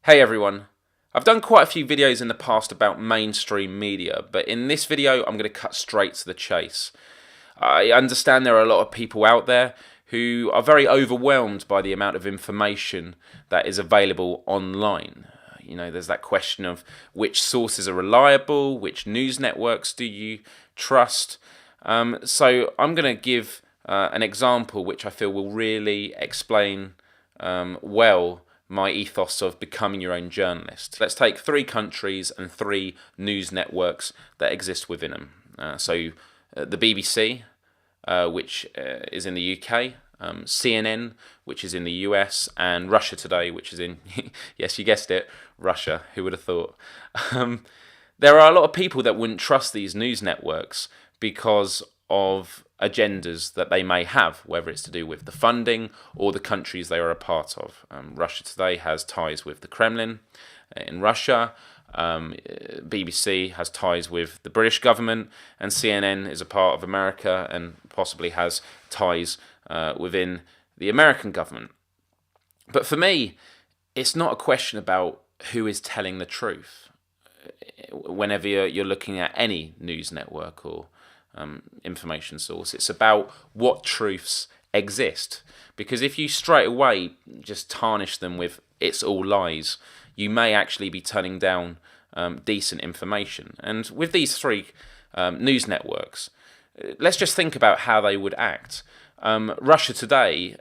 Hey everyone, I've done quite a few videos in the past about mainstream media, but in this video I'm going to cut straight to the chase. I understand there are a lot of people out there who are very overwhelmed by the amount of information that is available online. You know, there's that question of which sources are reliable, which news networks do you trust. So I'm going to give an example which I feel will really explain well my ethos of becoming your own journalist. Let's take 3 countries and 3 news networks that exist within them. The BBC, which is in the UK, CNN, which is in the US, and Russia Today, which is in, yes, you guessed it, Russia. Who would have thought? There are a lot of people that wouldn't trust these news networks because of agendas that they may have, whether it's to do with the funding or the countries they are a part of. Russia Today has ties with the Kremlin in Russia. BBC has ties with the British government, and CNN is a part of America and possibly has ties within the American government. But for me, it's not a question about who is telling the truth. Whenever you're looking at any news network or information source, it's about what truths exist. Because if you straight away just tarnish them with "it's all lies," you may actually be turning down decent information. And with these 3 news networks, let's just think about how they would act. Russia Today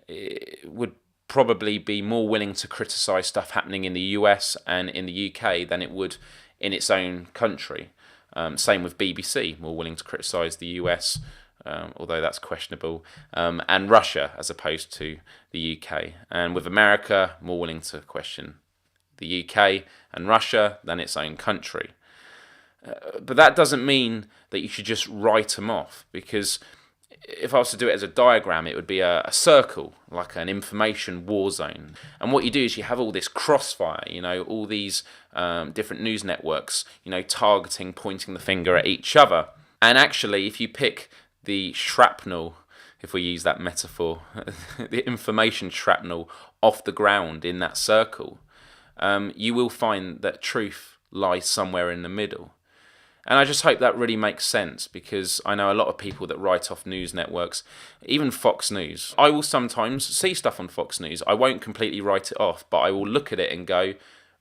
would probably be more willing to criticise stuff happening in the US and in the UK than it would in its own country. Same with BBC, more willing to criticise the US, although that's questionable, and Russia as opposed to the UK. And with America, more willing to question the UK and Russia than its own country. But that doesn't mean that you should just write them off, because if I was to do it as a diagram, it would be a circle, like an information war zone. And what you do is you have all this crossfire, all these different news networks, targeting, pointing the finger at each other. And actually, if you pick the shrapnel, if we use that metaphor, the information shrapnel off the ground in that circle, you will find that truth lies somewhere in the middle. And I just hope that really makes sense, because I know a lot of people that write off news networks, even Fox News. I will sometimes see stuff on Fox News. I won't completely write it off, but I will look at it and go,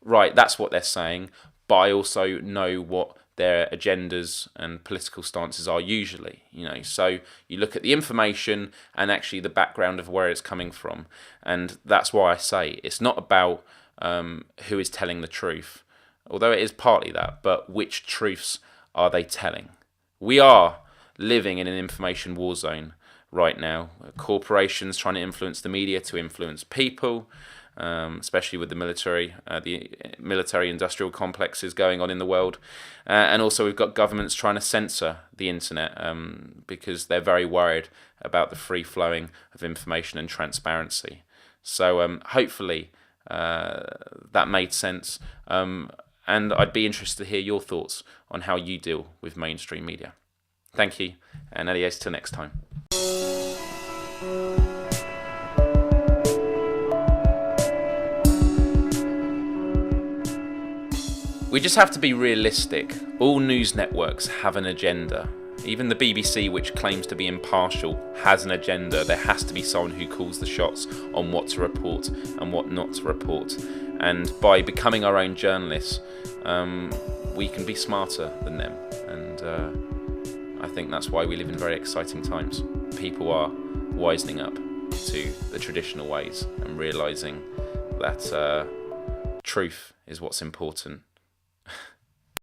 right, that's what they're saying, but I also know what their agendas and political stances are usually, So you look at the information and actually the background of where it's coming from. And that's why I say it's not about who is telling the truth, although it is partly that, but which truths are they telling? We are living in an information war zone right now. Corporations trying to influence the media to influence people, especially with the military-industrial complexes going on in the world. And also we've got governments trying to censor the internet because they're very worried about the free flowing of information and transparency. So hopefully that made sense. And I'd be interested to hear your thoughts on how you deal with mainstream media. Thank you, and adios till next time. We just have to be realistic. All news networks have an agenda. Even the BBC, which claims to be impartial, has an agenda. There has to be someone who calls the shots on what to report and what not to report. And by becoming our own journalists, we can be smarter than them. And I think that's why we live in very exciting times. People are wisening up to the traditional ways and realising that truth is what's important.